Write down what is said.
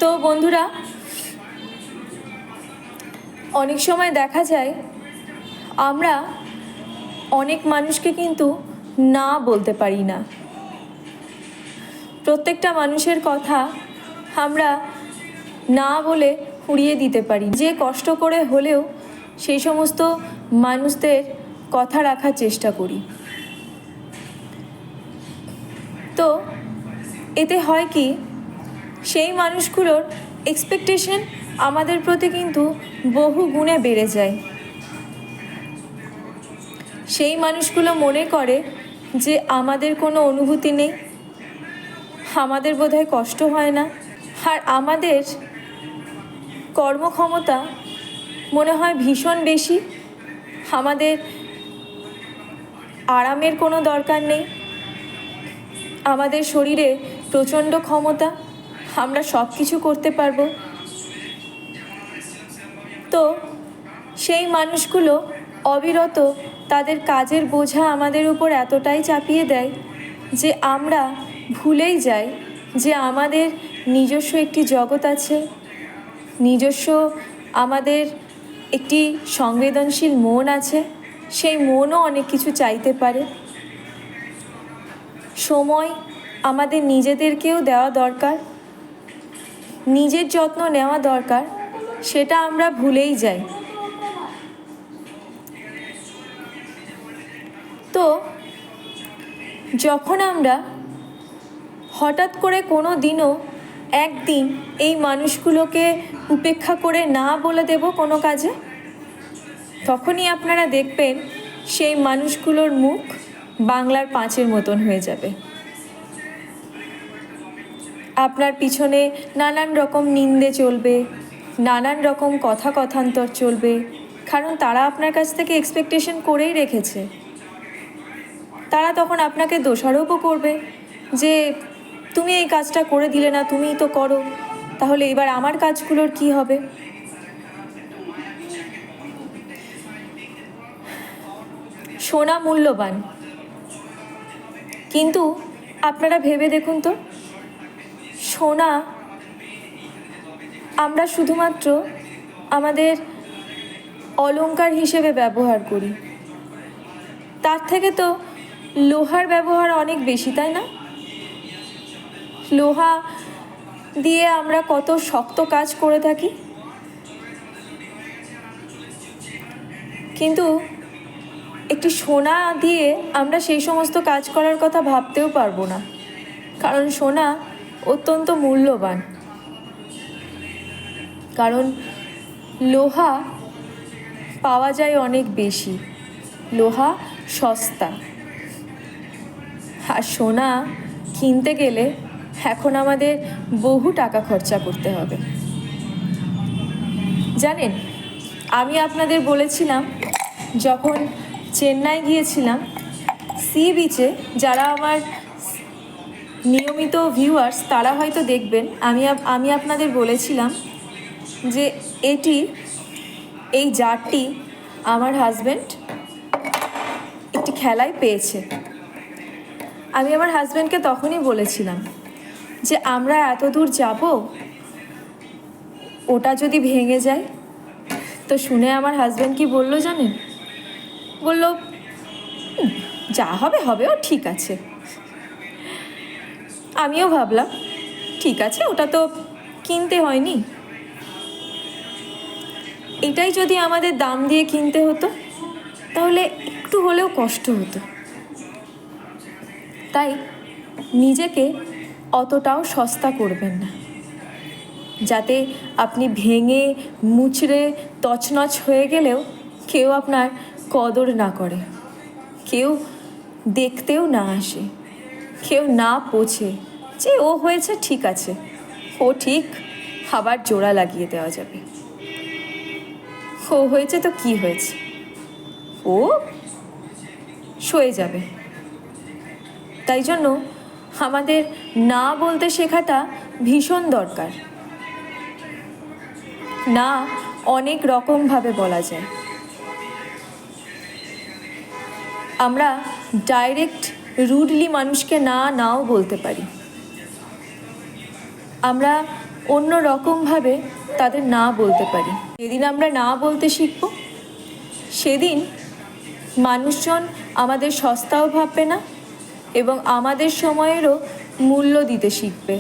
তো বন্ধুরা, অনেক সময় দেখা যায় আমরা অনেক মানুষকে কিন্তু না বলতে পারি না। প্রত্যেকটা মানুষের কথা আমরা না বলে উড়িয়ে দিতে পারি। যে কষ্ট করে হলেও সেই সমস্ত মানুষদের কথা রাখার চেষ্টা করি। তো এতে হয় কি, সেই মানুষগুলোর এক্সপেকটেশন আমাদের প্রতি কিন্তু বহু গুণে বেড়ে যায়। সেই মানুষগুলো মনে করে যে আমাদের কোনো অনুভূতি নেই, আমাদের বোধহয় কষ্ট হয় না, আর আমাদের কর্মক্ষমতা মনে হয় ভীষণ বেশি, আমাদের আরামের কোনো দরকার নেই, আমাদের শরীরে প্রচণ্ড ক্ষমতা, আমরা সব কিছু করতে পারবো। তো সেই মানুষগুলো অবিরত তাদের কাজের বোঝা আমাদের উপর এতটাই চাপিয়ে দেয় যে আমরা ভুলেই যাই যে আমাদের নিজস্ব একটি জগৎ আছে, নিজস্ব আমাদের একটি সংবেদনশীল মন আছে, সেই মনও অনেক কিছু চাইতে পারে। সময় আমাদের নিজেদেরকেও দেওয়া দরকার, নিজের যত্ন নেওয়া দরকার, সেটা আমরা ভুলেই যাই। তো যখন আমরা হঠাৎ করে কোনো দিনও একদিন এই মানুষগুলোকে উপেক্ষা করে না বলে দেব কোনো কাজে, তখনই আপনারা দেখবেন সেই মানুষগুলোর মুখ বাংলার পাঁচের মতন হয়ে যাবে। আপনার পিছনে নানান রকম নিন্দে চলবে, নানান রকম কথান্তর চলবে, কারণ তারা আপনার কাছ থেকে এক্সপেকটেশন করেই রেখেছে। তারা তখন আপনাকে দোষারোপও করবে যে তুমি এই কাজটা করে দিলে না, তুমিই তো করো, তাহলে এবার আমার কাজগুলোর কি হবে। সোনা মূল্যবান, কিন্তু আপনারা ভেবে দেখুন তো, সোনা আমরা শুধুমাত্র আমাদের অলংকার হিসেবে ব্যবহার করি, তার থেকে তো লোহার ব্যবহার অনেক বেশি, তাই না? লোহা দিয়ে আমরা কত শক্ত কাজ করে থাকি, কিন্তু একটি সোনা দিয়ে আমরা সেই সমস্ত কাজ করার কথা ভাবতেও পারবো না, কারণ সোনা অত্যন্ত মূল্যবান। কারণ লোহা পাওয়া যায় অনেক বেশি, লোহা সস্তা, আর সোনা কিনতে গেলে এখন আমাদের বহু টাকা খরচা করতে হবে। জানেন, আমি আপনাদের বলেছিলাম যখন চেন্নাই গিয়েছিলাম, সি বিচে, যারা আমার নিয়মিত ভিউয়ার্স তারা হয়তো দেখবেন, আমি আপনাদের বলেছিলাম যে এই জারটি আমার হাজব্যান্ড একটি খেলায় পেয়েছে। আমি আমার হাজব্যান্ডকে তখনই বলেছিলাম যে আমরা এত দূর যাব, ওটা যদি ভেঙে যায়। তো শুনে আমার হাজব্যান্ড কি বলল জানেন? বলল, যা হবে হবে, ও ঠিক আছে। আমিও ভাবলাম ঠিক আছে, ওটা তো কিনতে হয়নি। এটাই যদি আমাদের দাম দিয়ে কিনতে হতো তাহলে একটু হলেও কষ্ট হতো। তাই নিজেকে অতটাও সস্তা করবেন না, যাতে আপনি ভেঙে মুচড়ে তছনছ হয়ে গেলেও কেউ আপনার কদর না করে, কেউ দেখতেও না আসে, কেউ না পোছে যে ও হয়েছে ঠিক আছে, ও ঠিক, আবার জোড়া লাগিয়ে দেওয়া যাবে। ও হয়েছে তো কি হয়েছে, ও সয়ে যাবে। তাই জন্য আমাদের না বলতে শেখাটা ভীষণ দরকার। না অনেক রকমভাবে বলা যায়। আমরা ডাইরেক্ট রুডলি মানুষকে নাও বলতে পারি। আমরা অন্য রকমভাবে তাদের না বলতে পারি। যেদিন আমরা না বলতে শিখব, সেদিন মানুষজন আমাদের সস্তাও ভাববে না এবং আমাদের সময়েরও মূল্য দিতে শিখবে।